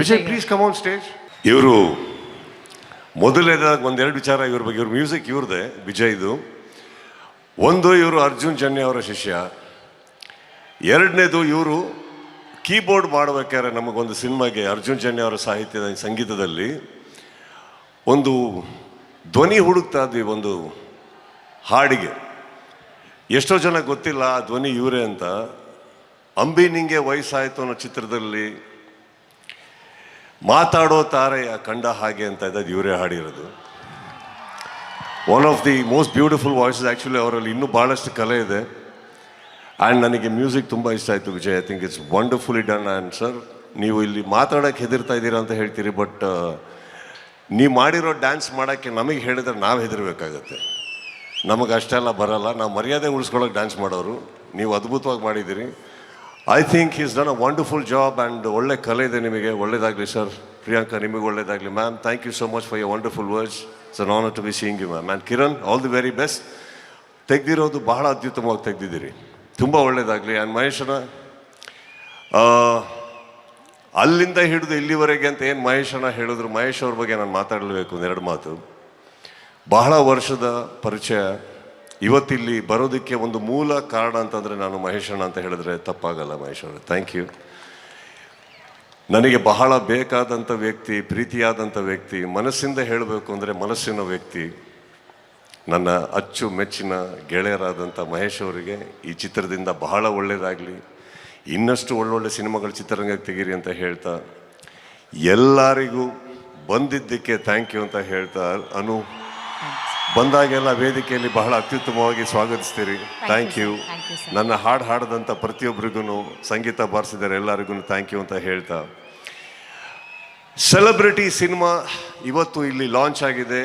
Vijay please come on stage. ಇವರು ಮೊದಲನೇದಾಗಿ ಒಂದೆರಡು ವಿಚಾರ ಇವ್ರ ಬಗ್ಗೆ. ಇವ್ರ ಮ್ಯೂಸಿಕ್ ಇವ್ರದೇ, ವಿಜಯ್ದು. ಒಂದು, ಇವರು ಅರ್ಜುನ್ ಜನ್ಯ ಅವರ ಶಿಷ್ಯ. ಎರಡನೇದು, ಇವರು ಕೀಬೋರ್ಡ್ ಮಾಡಬೇಕಾದ್ರೆ ನಮಗೊಂದು ಸಿನಿಮಾಗೆ ಅರ್ಜುನ್ ಜನ್ಯ ಅವರ ಸಾಹಿತ್ಯದ ಸಂಗೀತದಲ್ಲಿ ಒಂದು ಧ್ವನಿ ಹುಡುಕ್ತಾ ಇದ್ವಿ ಒಂದು ಹಾಡಿಗೆ. ಎಷ್ಟೋ ಜನ ಗೊತ್ತಿಲ್ಲ ಆ ಧ್ವನಿ ಇವರೇ ಅಂತ. ಅಂಬಿ ನಿಂಗೆ ವಯಸ್ಸಾಯಿತು ಅನ್ನೋ ಚಿತ್ರದಲ್ಲಿ ಮಾತಾಡೋ ತಾರೆಯ ಕಂಡ ಹಾಗೆ ಅಂತ ಇದ್ದದ್ದು ಇವರೇ ಹಾಡಿರೋದು. One of the most beautiful voices. Actually ಅವರಲ್ಲಿ ಇನ್ನೂ ಭಾಳಷ್ಟು ಕಲೆ ಇದೆ. ಆ್ಯಂಡ್ ನನಗೆ ಮ್ಯೂಸಿಕ್ ತುಂಬ ಇಷ್ಟ ಆಯಿತು Vijay. I think it's wonderfully done. And sir, ನೀವು ಇಲ್ಲಿ ಮಾತಾಡೋಕ್ಕೆ ಹೆದರ್ತಾ ಇದ್ದೀರಾ ಅಂತ ಹೇಳ್ತೀರಿ, ಬಟ್ ನೀವು ಮಾಡಿರೋ ಡ್ಯಾನ್ಸ್ ಮಾಡೋಕ್ಕೆ ನಮಗೆ ಹೇಳಿದ್ರೆ ನಾವು ಹೆದರ್ಬೇಕಾಗತ್ತೆ. ನಮಗೆ ಅಷ್ಟೆಲ್ಲ ಬರಲ್ಲ. ನಾವು ಮರ್ಯಾದೆ ಉಳಿಸ್ಕೊಳ್ಳೋಕೆ ಡ್ಯಾನ್ಸ್ ಮಾಡೋರು. ನೀವು ಅದ್ಭುತವಾಗಿ ಮಾಡಿದ್ದೀರಿ. I think is done a wonderful job. And ಒಳ್ಳೆ ಕಲೆ ಇದೆ ನಿಮಗೆ. ಒಳ್ಳೇದಾಗಲಿ ಸರ್. ಪ್ರಿಯಾಂಕಾ, ನಿಮಗೆ ಒಳ್ಳೇದಾಗಲಿ. Ma'am, thank you so much for your wonderful words. It's an honour to be seeing you ma'am. And Kiran, all the very best. ತೆಗೆದಿರೋದು ಬಹಳ ಅತ್ಯುತ್ತಮವಾಗಿ ತೆಗೆದಿದ್ದೀರಿ. ತುಂಬ ಒಳ್ಳೇದಾಗಲಿ. ಆ್ಯಂಡ್ ಮಹೇಶನ ಅಲ್ಲಿಂದ ಹಿಡಿದು ಇಲ್ಲಿವರೆಗೆ ಅಂತ ಏನು ಮಹೇಶನ ಹೇಳಿದ್ರು, ಮಹೇಶ್ ಅವ್ರ ಬಗ್ಗೆ ನಾನು ಮಾತಾಡಲೇಬೇಕು ಒಂದೆರಡು ಮಾತು. ಬಹಳ ವರ್ಷದ ಪರಿಚಯ. ಇವತ್ತಿಲ್ಲಿ ಬರೋದಕ್ಕೆ ಒಂದು ಮೂಲ ಕಾರಣ ಅಂತಂದರೆ ನಾನು ಮಹೇಶಣ್ಣ ಅಂತ ಹೇಳಿದ್ರೆ ತಪ್ಪಾಗಲ್ಲ. ಮಹೇಶ್ ಅವರೇ, ಥ್ಯಾಂಕ್ ಯು. ನನಗೆ ಬಹಳ ಬೇಕಾದಂಥ ವ್ಯಕ್ತಿ, ಪ್ರೀತಿಯಾದಂಥ ವ್ಯಕ್ತಿ, ಮನಸ್ಸಿಂದ ಹೇಳಬೇಕು ಅಂದರೆ ಮನಸ್ಸಿನ ವ್ಯಕ್ತಿ, ನನ್ನ ಅಚ್ಚು ಮೆಚ್ಚಿನ ಗೆಳೆಯರಾದಂಥ ಮಹೇಶ್ ಅವರಿಗೆ ಈ ಚಿತ್ರದಿಂದ ಬಹಳ ಒಳ್ಳೆಯದಾಗಲಿ. ಇನ್ನಷ್ಟು ಒಳ್ಳೊಳ್ಳೆ ಸಿನಿಮಾಗಳು ಚಿತ್ರರಂಗಕ್ಕೆ ತೆಗೀರಿ ಅಂತ ಹೇಳ್ತಾ, ಎಲ್ಲರಿಗೂ ಬಂದಿದ್ದಕ್ಕೆ ಥ್ಯಾಂಕ್ ಯು ಅಂತ ಹೇಳ್ತಾ, ಅನು ಬಂದಾಗೆಲ್ಲ ವೇದಿಕೆಯಲ್ಲಿ ಬಹಳ ಅತ್ಯುತ್ತಮವಾಗಿ ಸ್ವಾಗತಿಸ್ತೀರಿ. Thank you. ನನ್ನ ಹಾಡು ಹಾಡದಂಥ ಪ್ರತಿಯೊಬ್ಬರಿಗೂ, ಸಂಗೀತ ಬಾರಿಸಿದರೆ ಎಲ್ಲರಿಗೂ ಥ್ಯಾಂಕ್ ಯು ಅಂತ ಹೇಳ್ತಾ, ಸೆಲೆಬ್ರಿಟಿ ಸಿನಿಮಾ ಇವತ್ತು ಇಲ್ಲಿ ಲಾಂಚ್ ಆಗಿದೆ.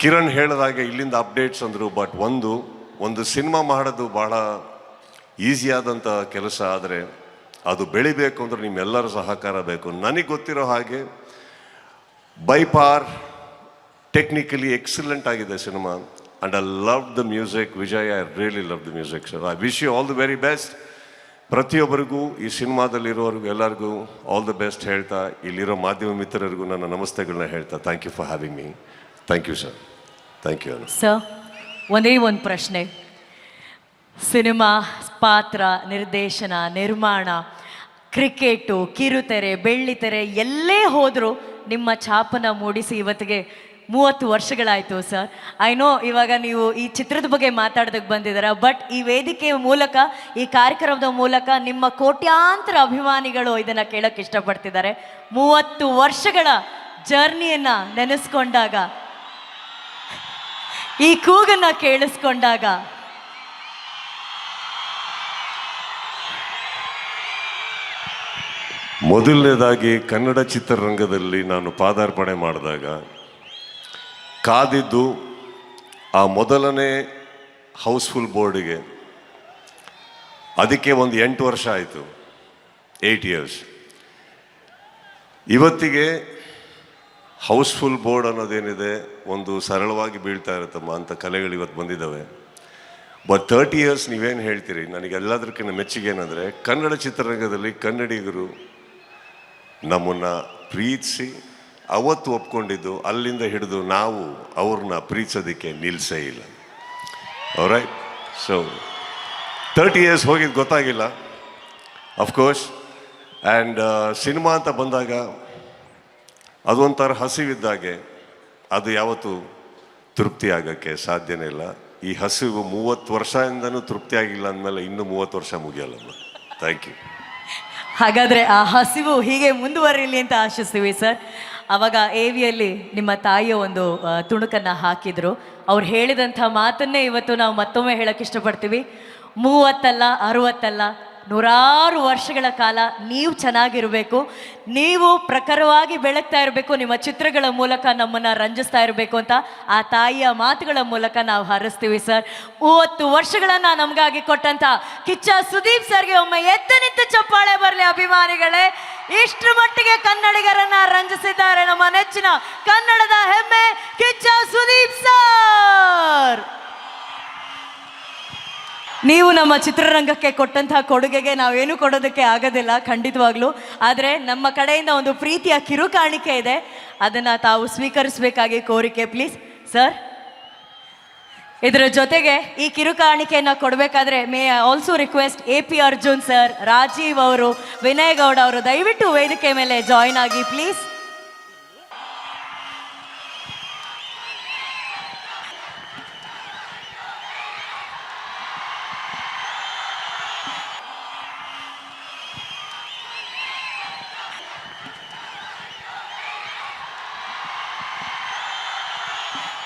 ಕಿರಣ್ ಹೇಳಿದಾಗೆ ಇಲ್ಲಿಂದ ಅಪ್ಡೇಟ್ಸ್ ಅಂದರು. ಬಟ್ ಒಂದು ಸಿನಿಮಾ ಮಾಡೋದು ಭಾಳ ಈಸಿಯಾದಂಥ ಕೆಲಸ. ಆದರೆ ಅದು ಬೆಳಿಬೇಕು ಅಂದರೆ ನಿಮ್ಮೆಲ್ಲರ ಸಹಕಾರ ಬೇಕು. ನನಗೆ ಗೊತ್ತಿರೋ ಹಾಗೆ ಬೈ ಪಾರ್ ಟೆಕ್ನಿಕಲಿ ಎಕ್ಸಲೆಂಟ್ ಆಗಿದೆ cinema. And I love the music. Vijay, I really love the music sir. I wish you all the very best. ಪ್ರತಿಯೊಬ್ಬರಿಗೂ, ಈ ಸಿನಿಮಾದಲ್ಲಿರೋರಿಗೂ ಎಲ್ಲರಿಗೂ ಆಲ್ ದ ಬೆಸ್ಟ್ ಹೇಳ್ತಾ, ಇಲ್ಲಿರೋ ಮಾಧ್ಯಮ ಮಿತ್ರರಿಗೂ ನನ್ನ ನಮಸ್ತೆಗಳನ್ನ ಹೇಳ್ತಾ, thank you for having me. Thank you sir. Thank you. Sir, ಒಂದೇ ಒಂದು ಪ್ರಶ್ನೆ. ಸಿನಿಮಾ ಪಾತ್ರ, ನಿರ್ದೇಶನ, ನಿರ್ಮಾಣ, ಕ್ರಿಕೆಟು, ಕಿರುತೆರೆ, ಬೆಳ್ಳಿತೆರೆ ಎಲ್ಲೇ ಹೋದರೂ ನಿಮ್ಮ ಛಾಪನ ಮೂಡಿಸಿ ಇವತ್ತಿಗೆ 30 ವರ್ಷಗಳಾಯಿತು ಸರ್. ಐ ನೋ ಇವಾಗ ನೀವು ಈ ಚಿತ್ರದ ಬಗ್ಗೆ ಮಾತಾಡೋದಕ್ಕೆ ಬಂದಿದ್ದೀರಾ, ಬಟ್ ಈ ವೇದಿಕೆಯ ಮೂಲಕ, ಈ ಕಾರ್ಯಕ್ರಮದ ಮೂಲಕ ನಿಮ್ಮ ಕೋಟ್ಯಾಂತರ ಅಭಿಮಾನಿಗಳು ಇದನ್ನು ಕೇಳೋಕ್ಕೆ ಇಷ್ಟಪಡ್ತಿದ್ದಾರೆ. 30 ವರ್ಷಗಳ ಜರ್ನಿಯನ್ನು ನೆನೆಸ್ಕೊಂಡಾಗ, ಈ ಕೂಗನ್ನು ಕೇಳಿಸ್ಕೊಂಡಾಗ ಮೊದಲನೇದಾಗಿ ಕನ್ನಡ ಚಿತ್ರರಂಗದಲ್ಲಿ ನಾನು ಪಾದಾರ್ಪಣೆ ಮಾಡಿದಾಗ ಕಾದಿದ್ದು ಆ ಮೊದಲನೇ ಹೌಸ್ಫುಲ್ ಬೋರ್ಡಿಗೆ. ಅದಕ್ಕೆ ಒಂದು 8 ವರ್ಷ ಆಯಿತು, 8 years. ಇವತ್ತಿಗೆ ಹೌಸ್ಫುಲ್ ಬೋರ್ಡ್ ಅನ್ನೋದೇನಿದೆ, ಒಂದು ಸರಳವಾಗಿ ಬೀಳ್ತಾ ಇರುತ್ತಮ್ಮ ಅಂಥ ಕಲೆಗಳು ಇವತ್ತು ಬಂದಿದ್ದಾವೆ. ಬಟ್ 30 years ನೀವೇನು ಹೇಳ್ತೀರಿ? ನನಗೆ ಎಲ್ಲದಕ್ಕಿಂತ ಮೆಚ್ಚುಗೆ ಏನಂದರೆ, ಕನ್ನಡ ಚಿತ್ರರಂಗದಲ್ಲಿ ಕನ್ನಡಿಗರು ನಮ್ಮನ್ನು ಪ್ರೀತಿಸಿ ಅವತ್ತು ಒಪ್ಕೊಂಡಿದ್ದು, ಅಲ್ಲಿಂದ ಹಿಡಿದು ನಾವು ಅವ್ರನ್ನ ಪ್ರೀತಿಸೋದಕ್ಕೆ ನಿಲ್ಲಿಸೇ ಇಲ್ಲ. ರೈಟ್. ಸೊ 30 years ಹೋಗಿದ್ದು ಗೊತ್ತಾಗಿಲ್ಲ, ಅಫ್ಕೋರ್ಸ್. ಆ್ಯಂಡ್ ಸಿನಿಮಾ ಅಂತ ಬಂದಾಗ ಅದೊಂಥರ ಹಸಿವಿದ್ದಾಗೆ. ಅದು ಯಾವತ್ತೂ ತೃಪ್ತಿ ಆಗೋಕ್ಕೆ ಸಾಧ್ಯನೇ ಇಲ್ಲ. ಈ ಹಸಿವು 30 ವರ್ಷದಿಂದನೂ ತೃಪ್ತಿ ಆಗಿಲ್ಲ ಅಂದಮೇಲೆ ಇನ್ನೂ 30 ವರ್ಷ ಮುಗಿಯಲ್ಲಮ್ಮ. Thank you. ಹಾಗಾದರೆ ಆ ಹಸಿವು ಹೀಗೆ ಮುಂದುವರಿಯಲಿ ಅಂತ ಆಶಿಸ್ತೀವಿ ಸರ್. ಆವಾಗ AVಯಲ್ಲಿ ನಿಮ್ಮ ತಾಯಿಯ ಒಂದು ತುಣುಕನ್ನು ಹಾಕಿದರು. ಅವ್ರು ಹೇಳಿದಂಥ ಮಾತನ್ನೇ ಇವತ್ತು ನಾವು ಮತ್ತೊಮ್ಮೆ ಹೇಳೋಕ್ಕೆ ಇಷ್ಟಪಡ್ತೀವಿ. 30 ಅಲ್ಲ, 60 ಅಲ್ಲ, 100 ವರ್ಷಗಳ ಕಾಲ ನೀವು ಚೆನ್ನಾಗಿರಬೇಕು, ನೀವು ಪ್ರಖರವಾಗಿ ಬೆಳಗ್ತಾ ಇರಬೇಕು, ನಿಮ್ಮ ಚಿತ್ರಗಳ ಮೂಲಕ ನಮ್ಮನ್ನು ರಂಜಿಸ್ತಾ ಇರಬೇಕು ಅಂತ ಆ ತಾಯಿಯ ಮಾತುಗಳ ಮೂಲಕ ನಾವು ಹಾರೈಸ್ತೀವಿ ಸರ್. 30 ವರ್ಷಗಳನ್ನು ನಮಗಾಗಿ ಕೊಟ್ಟಂಥ ಕಿಚ್ಚ ಸುದೀಪ್ ಸರ್ಗೆ ಒಮ್ಮೆ ಎದ್ದು ನಿಂತು ಚಪ್ಪಾಳೆ ಬರಲಿ ಅಭಿಮಾನಿಗಳೇ. ಇಷ್ಟರ ಮಟ್ಟಿಗೆ ಕನ್ನಡಿಗರನ್ನ ರಂಜಿಸಿದ್ದಾರೆ ನಮ್ಮ ನೆಚ್ಚಿನ ಕನ್ನಡದ ಹೆಮ್ಮೆ ಕಿಚ್ಚ ಸುದೀಪ್ ಸರ್. ನೀವು ನಮ್ಮ ಚಿತ್ರರಂಗಕ್ಕೆ ಕೊಟ್ಟಂತಹ ಕೊಡುಗೆಗೆ ನಾವೇನು ಕೊಡೋದಕ್ಕೆ ಆಗೋದಿಲ್ಲ ಖಂಡಿತವಾಗ್ಲೂ. ಆದರೆ ನಮ್ಮ ಕಡೆಯಿಂದ ಒಂದು ಪ್ರೀತಿಯ ಕಿರುಕಾಣಿಕೆ ಇದೆ, ಅದನ್ನು ತಾವು ಸ್ವೀಕರಿಸಬೇಕಾಗಿ ಕೋರಿಕೆ ಪ್ಲೀಸ್ ಸರ್. ಇದರ ಜೊತೆಗೆ ಈ ಕಿರುಕಾಣಿಕೆಯನ್ನು ಕೊಡಬೇಕಾದ್ರೆ may I also request AP Arjun sir, Rajeev ಅವರು, ವಿನಯ್ ಗೌಡ ಅವರು ದಯವಿಟ್ಟು ವೇದಿಕೆ ಮೇಲೆ ಜಾಯಿನ್ ಆಗಿ ಪ್ಲೀಸ್.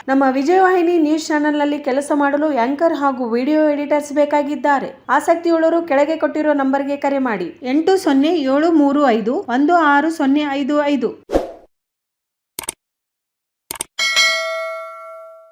ನಮ್ಮ ವಿಜಯವಾಹಿನಿ ನ್ಯೂಸ್ ಚಾನೆಲ್ನಲ್ಲಿ ಕೆಲಸ ಮಾಡಲು ಆಂಕರ್ ಹಾಗೂ ವಿಡಿಯೋ ಎಡಿಟರ್ಸ್ ಬೇಕಾಗಿದ್ದಾರೆ. ಆಸಕ್ತಿಯುಳ್ಳವರು ಕೆಳಗೆ ಕೊಟ್ಟಿರೋ ನಂಬರ್ಗೆ ಕರೆ ಮಾಡಿ. 8073516055.